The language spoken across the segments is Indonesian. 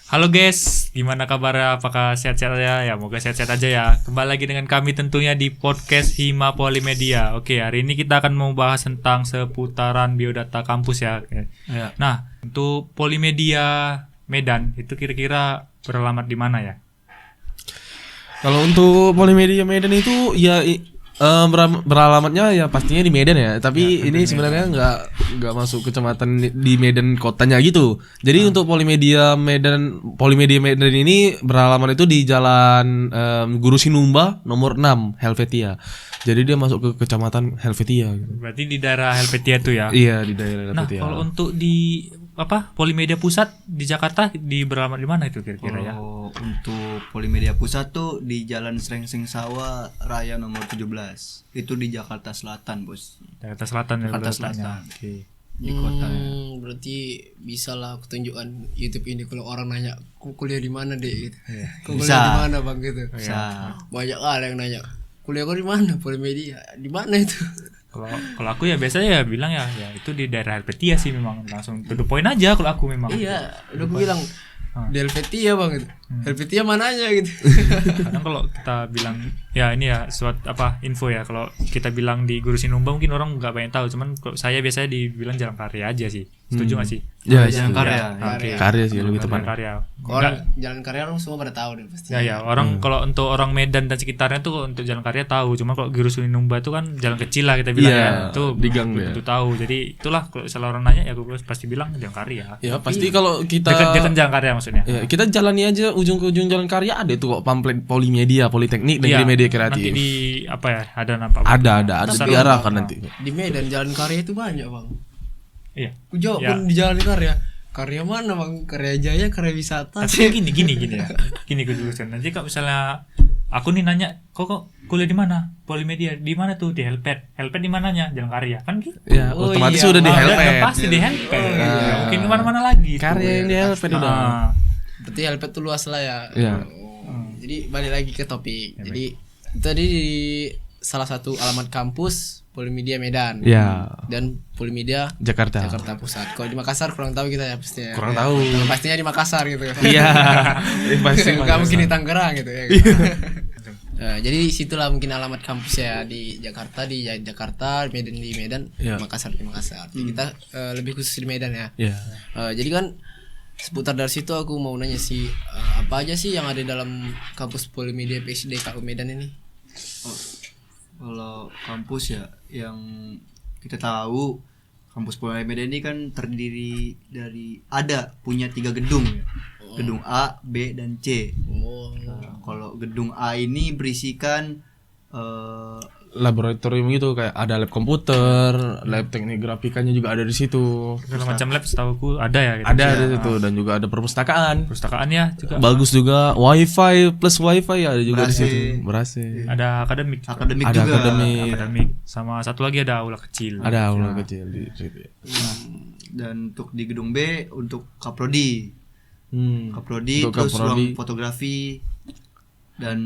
Halo guys, gimana kabarnya? Apakah sehat-sehat aja? Ya, moga sehat-sehat aja ya. Kembali lagi dengan kami tentunya di podcast Hima Polimedia. Oke, hari ini kita akan membahas tentang seputaran biodata kampus ya. Ya. Nah, untuk Polimedia Medan itu kira-kira beralamat di mana ya? Kalau untuk Polimedia Medan itu ya beralamatnya ya pastinya di Medan ya. Tapi ini sebenarnya nggak masuk kecamatan di Medan kotanya gitu. Jadi untuk Polimedia Medan ini beralamat itu di Jalan Guru Sinumba nomor 6 Helvetia. Jadi dia masuk ke kecamatan Helvetia. Berarti di daerah Helvetia itu ya? Iya, di daerah Nah, Helvetia. kalau untuk di Polimedia Pusat di Jakarta di beralamat di mana itu kira-kira ya? Untuk Polimedia Pusat tuh di Jalan Srengseng Sawah Raya nomor 17. Itu di Jakarta Selatan, Bos. Jakarta Selatan ya. Jakarta letaknya. Selatan. Oke. Di kota. Berarti bisa lah aku tunjukkan YouTube ini kalau orang nanya kuliah di mana deh gitu. Kau Bisa. kuliah di mana bang gitu. Bisa. Banyak kali yang nanya kuliah kau di mana Polimedia di mana itu. Kalau aku ya biasanya ya bilang ya itu di daerah Helvetia sih, memang langsung to the point aja kalau aku memang. Iya udah aku bilang di Helvetia bang gitu. Helvetia mananya gitu. Kadang kalau kita bilang ya ini ya suatu info ya, kalau kita bilang di Guru Sinumba mungkin orang nggak banyak tahu, cuman kalau saya biasanya dibilang Jalan Karya aja sih. Setuju nggak sih? Ya, Jalan Karya. Oke. Karya sih lebih Jalan tepat. Karya. Orang jalan karya orang semua pada tahu deh pasti. Ya orang kalau untuk orang Medan dan sekitarnya tuh untuk Jalan Karya tahu, cuma kalau Guru Sinumba itu kan jalan kecil lah kita bilang Iya, ya. Itu di gang belum ya. tentu tahu. Jadi itulah kalau salah orang nanya ya aku pasti bilang Jalan Karya. Ya pasti kalau kita Dekat Jalan Karya maksudnya. ya, kita jalani aja ujung ke ujung Jalan Karya ada tuh kok pamflet Polimedia, Politeknik Negeri Iya, Media nanti Kreatif. di ada nampak. Ada Besar diarahkan banget. nanti. Di Medan jalan karya itu banyak bang. Iya. Aku jawab Ya. pun di jalan karya. Karya mana bang? Karya Jaya, karya wisata. Tapi gini ya. Gini gue jurusan. Nanti kalau misalnya aku nih nanya, kok kuliah di mana? Polimedia. Di mana tuh? Di Helpet. Helpet di mananya? Jalan Karya. Kan gitu. Ya, Oh, otomatis iya. sudah di Udah Helpet. pasti di Helpet. Nggak mungkin kemana-mana lagi. Karya yang di Helpet udah. Ah. Berarti Helpet tuh luas lah ya. Iya. Jadi balik lagi ke topik. Jadi itu tadi di salah satu alamat kampus Polimedia Medan. Ya, Dan Polimedia Jakarta. Jakarta Pusat. Kalau di Makassar kurang tahu kita ya pastinya. Kurang Ya, tahu. pastinya di Makassar gitu. Iya. Pasti Enggak mungkin di Tangerang gitu ya. Gitu. Jadi situlah mungkin alamat kampus ya di Jakarta, Medan di Medan, Iya. Makassar di Makassar. Jadi kita lebih khusus di Medan ya. Ya. Jadi kan seputar dari situ aku mau nanya sih apa aja sih yang ada dalam kampus Polimedia PSD KU Medan ini? Kalau kampus ya yang kita tahu kampus Polimedia ini kan terdiri dari punya 3 gedung ya. Gedung A, B, dan C. Oh, Nah, kalau gedung A ini berisikan Laboratorium gitu kayak ada lab komputer, lab teknik grafikanya juga ada di situ. Segala macam lab setahuku ada ya. Gitu. Ada di situ dan juga ada perpustakaan. Perpustakaannya juga. Bagus juga, wifi plus wifi ada juga di situ. Berhasil. Ada akademik. akademik Ada juga. Akademik. Sama satu lagi ada aula kecil. Ada aula kecil di situ. Dan untuk di gedung B untuk Kaprodi. Kaprodi Untuk terus Kaprodi. ruang fotografi dan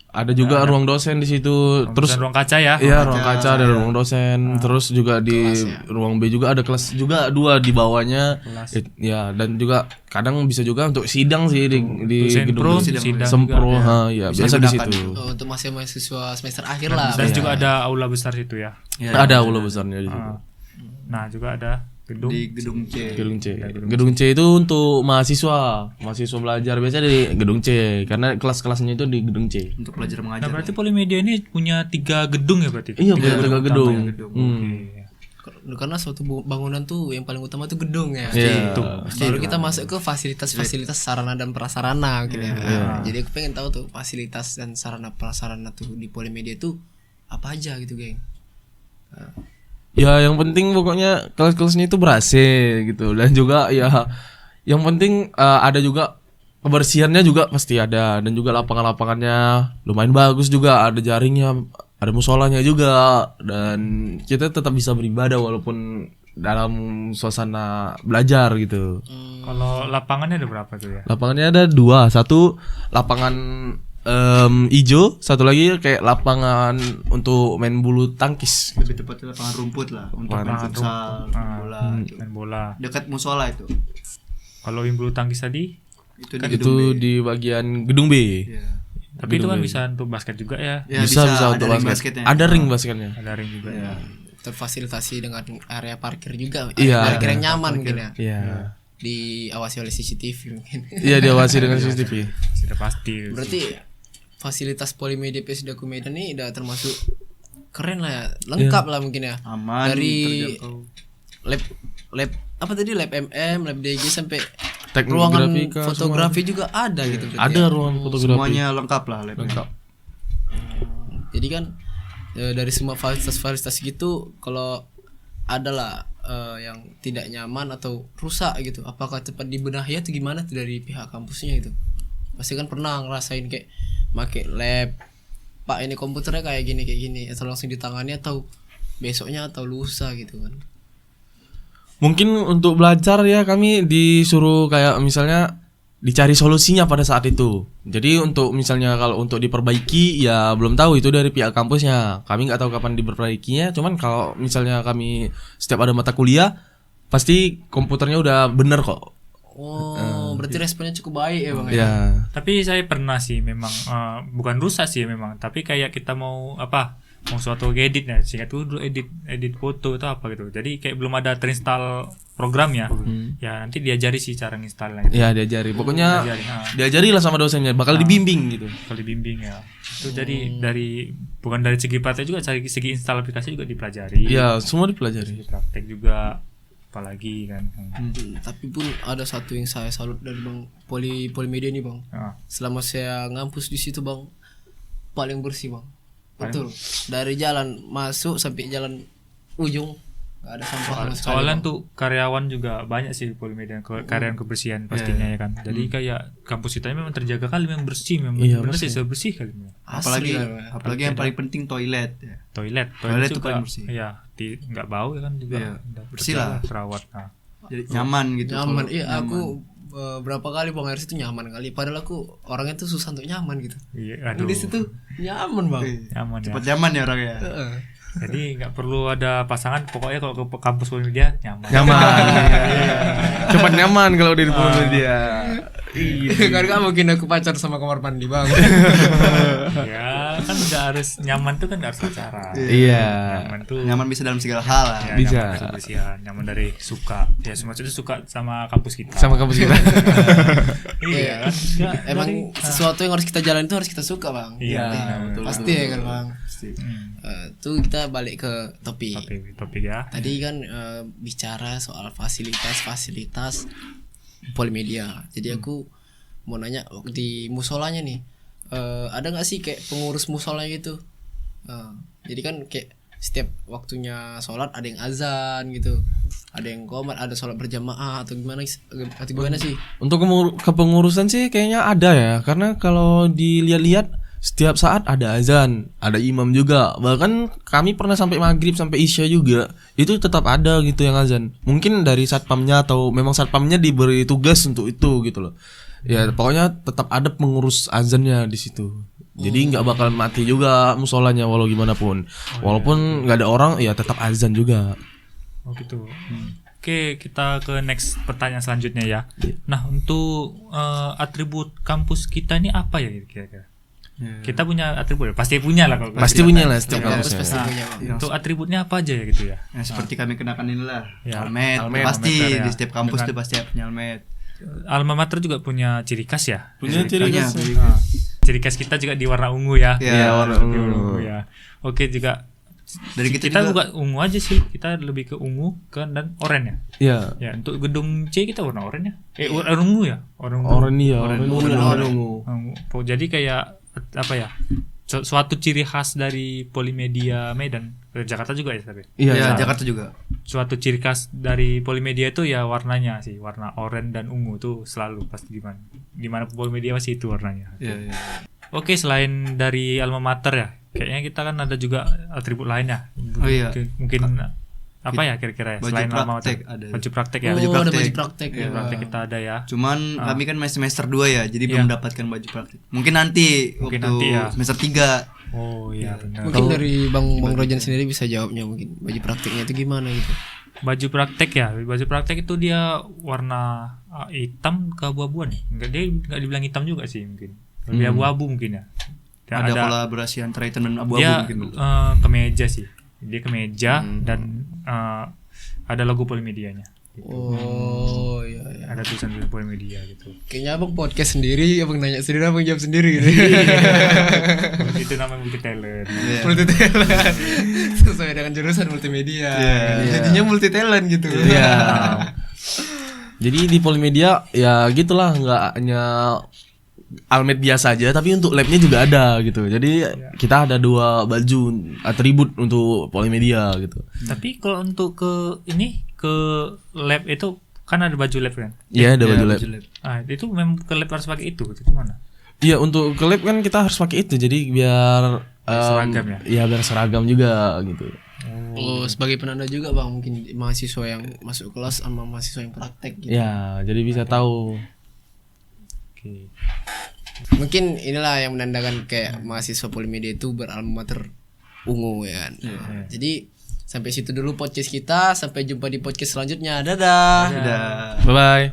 Ada juga ruang dosen di situ. Terus ruang kaca ya. iya ruang kaca ada ruang dosen. Terus juga di ruang B juga ada kelas juga 2 di bawahnya. Ya dan juga kadang bisa juga untuk sidang sih di gedung sidang Sempro. juga. Ya biasa di digunakan. situ. untuk mahasiswa semester akhir lah. Dan juga ada aula besar situ ya. Ada aula besarnya di situ. Nah, juga ada gedung di gedung C. Gedung C. Gedung C itu untuk mahasiswa belajar biasanya di gedung C karena kelas-kelasnya itu di gedung C. Untuk belajar Nah, mengajar. berarti Polimedia ini punya 3 gedung ya berarti? Iya, punya 3 gedung. Karena suatu bangunan tuh yang paling utama tuh gedung ya. Iya. Baru kita masuk ke fasilitas sarana dan prasarana gitu ya. Jadi aku pengen tahu tuh fasilitas dan sarana prasarana tuh di Polimedia tuh apa aja gitu, geng. Ya yang penting pokoknya kelas-kelasnya itu berhasil gitu dan juga ya yang penting ada juga kebersihannya juga pasti ada dan juga lapangan-lapangannya lumayan bagus juga, ada jaringnya, ada musolanya juga dan kita tetap bisa beribadah walaupun dalam suasana belajar gitu. Kalau lapangannya ada berapa tuh ya? Lapangannya ada 2, satu lapangan hijau, satu lagi kayak lapangan untuk main bulu tangkis. Lebih tepatnya lapangan rumput lah untuk main futsal, main bola. Main bola. Dekat musola itu. Kalau yang bulu tangkis tadi Itu di Itu gedung B. di bagian gedung B. Iya. Tapi itu kan bisa untuk basket juga ya. Ya, bisa ada untuk ring basket. basketnya. Ada ring basketnya. Ada ring juga. Iya. Terfasilitasi dengan area parkir juga. Iya. Parkir yang nyaman mungkin ya. Iya. Diawasi oleh CCTV mungkin. Iya, diawasi dengan CCTV. Sudah pasti. Berarti fasilitas Polimedia PSD Medan ini udah termasuk keren lah ya, lengkap lah mungkin ya. Aman, Dari terjangkau. lab apa tadi lab lab DG sampai Teknik ruangan grafika, fotografi juga ada gitu berarti Ada ya. ruang fotografi. Semuanya lengkap lah. Lengkap. Jadi kan dari semua fasilitas gitu kalau ada lah yang tidak nyaman atau rusak gitu, apakah cepat dibenahi atau gimana tuh dari pihak kampusnya itu? Pasti kan pernah ngerasain kayak make lab, Pak ini komputernya kayak gini atau langsung ditangani atau besoknya atau lusa gitu kan. Mungkin untuk belajar ya kami disuruh kayak misalnya dicari solusinya pada saat itu. Jadi untuk misalnya kalau untuk diperbaiki ya belum tahu, itu dari pihak kampusnya. Kami nggak tahu kapan diperbaikinya. Cuman kalau misalnya kami setiap ada mata kuliah pasti komputernya udah bener kok. Oh, berarti responnya cukup baik ya Bang. Ya. Tapi saya pernah sih memang bukan rusak sih memang, tapi kayak kita mau suatu edit ya, singkat dulu edit foto atau apa gitu. Jadi kayak belum ada terinstall programnya. Ya nanti diajari sih cara installnya gitu. Ya diajari. Pokoknya Diajari, diajari lah sama dosennya, bakal dibimbing gitu. Kalau dibimbing ya. Itu jadi bukan dari segi praktek juga, dari segi install aplikasi juga dipelajari. Ya, semua dipelajari. Segi praktek juga apalagi kan. Tapi pun ada satu yang saya salut dari Bang Polimedia ini Bang. Selama saya ngampus di situ Bang, paling bersih Bang. Betul. Dari jalan masuk sampai jalan ujung nggak ada sampah sama sekali. Soalnya Bang. tuh karyawan juga banyak sih Polimedia, karyawan kebersihan pastinya ya kan. Jadi kayak kampus kita memang terjaga kali, memang bersih, memang benar sih sebersih kali. Apalagi Asli, apalagi yang paling penting toilet ya. Toilet Toilet tuh juga, paling bersih. Iya, nggak bau ya kan juga. Iya, Udah bersih terjaga, lah. terawat. Nah. Jadi nyaman gitu. Nyaman. kalau Iya, nyaman. aku berapa kali buang air situ nyaman kali. Padahal aku orangnya tuh susah untuk nyaman gitu. Iya, Di situ nyaman Bang. nyaman ya. Cepat nyaman ya orang ya. Heeh. Jadi nggak perlu ada pasangan, pokoknya kalau ke kampus Polimedia nyaman. Nyaman. Cepat nyaman kalau di dia. Kan gak mungkin aku pacar sama kamar mandi Bang. Ya kan udah harus nyaman tuh kan harus pacaran. Iya. Nyaman tuh Nyaman bisa dalam segala hal lah. ya, Bisa. nyaman kebersihan, nyaman dari suka. Ya semua itu suka sama kampus kita. Sama kampus kita. Iya kan. Ya, Emang sesuatu yang harus kita jalan itu harus kita suka Bang. Iya. betul. Pasti ya kan Bang. Tuh kita balik ke topik. Topik ya. Tadi kan bicara soal fasilitas Polimedia. Jadi aku mau nanya di musolanya nih, ada nggak sih kayak pengurus musolanya gitu? Jadi kan kayak setiap waktunya sholat ada yang azan gitu, ada yang qomat, ada sholat berjamaah atau gimana sih? Untuk kepengurusan sih kayaknya ada ya, karena kalau dilihat-lihat setiap saat ada azan, ada imam juga. Bahkan kami pernah sampai maghrib sampai isya juga, itu tetap ada gitu yang azan. Mungkin dari satpamnya atau memang satpamnya diberi tugas untuk itu gitu loh. Ya pokoknya tetap ada pengurus azannya di situ. Jadi nggak bakal mati juga musolanya walau gimana pun. Walaupun nggak ada orang ya tetap azan juga. Oh gitu. Oke, kita ke next pertanyaan selanjutnya ya. Nah, untuk atribut kampus kita ini apa ya kira-kira? Kita punya atribut, pasti punya lah kalau Pasti punya lah setiap Kampus kampusnya. pasti punya Bang. Untuk atributnya apa aja ya gitu ya? Yang seperti kami kenakan inilah. Ya, Helmet. helmet, Pasti helmet, ya. di setiap kampus Dengan- tuh pasti punya helmet. Alma Mater juga punya ciri khas ya. Punya ciri khas. Ciri khas kita juga di warna ungu ya. Iya, warna Di ungu. ya. Oke juga. Dari kita Kita juga- bukan ungu aja sih. Kita lebih ke ungu kan dan oranye Iya. ya. Ya untuk gedung C kita warna oranye. Warna ungu ya. Warna ungu. Orang iya, orang Ungu. Jadi kayak apa ya? Suatu ciri khas dari Polimedia Medan. Jakarta juga ya tapi. Iya, Ya, iya. Jakarta juga. Suatu ciri khas dari Polimedia itu ya warnanya sih, warna oranye dan ungu tuh selalu pasti di mana Polimedia masih itu warnanya. Iya, iya. Oke, selain dari alma mater ya, kayaknya kita kan ada juga atribut lain ya. Oh iya. Mungkin apa ya kira-kira ya Baju selain alma mater? praktek ada. Baju praktek ya. Oh, Baju ada praktek. baju praktek. Baju praktek kita ada ya. Cuman kami kan masih semester 2 ya, jadi Iya. belum mendapatkan baju praktik. Mungkin nanti Mungkin waktu nanti ya. semester 3. Oh iya benar. Mungkin dari Bang Rojan sendiri bisa jawabnya mungkin baju prakteknya itu gimana gitu. baju praktek ya. Baju praktek itu dia warna hitam ke abu-abuan nih. Enggak dibilang hitam juga sih mungkin. Lebih abu-abu mungkin ya. Dan ada kolaborasi antara hitam dan abu-abu dia mungkin. kemeja sih. Dia kemeja dan ada logo Polimedianya. Gitu. Oh iya iya. Ada tulisan Polimedia gitu. Kayaknya abang podcast sendiri, abang nanya sendiri, abang jawab sendiri gitu. Itu namanya multi talent. Multi talent. Sesuai dengan jurusan multimedia. Jadinya multi talent gitu. Iya. Jadi di Polimedia ya gitulah, nggak hanya Almed biasa aja, tapi untuk labnya juga ada gitu. Jadi kita ada 2 baju atribut untuk Polimedia gitu. Tapi kalau untuk ke lab itu kan ada baju lab kan? Iya, ada baju lab. Itu memang ke lab harus pakai itu mana? Iya, untuk ke lab kan kita harus pakai itu. Jadi biar seragam ya? Iya, biar seragam juga gitu. Oh, sebagai penanda juga bang, mungkin mahasiswa yang masuk kelas sama mahasiswa yang praktek gitu. Ya, jadi bisa tahu. Oke. Mungkin inilah yang menandakan kayak mahasiswa Polimedia itu beralma mater ungu ya kan. Jadi sampai situ dulu podcast kita, sampai jumpa di podcast selanjutnya. Dadah. Dadah. Bye bye.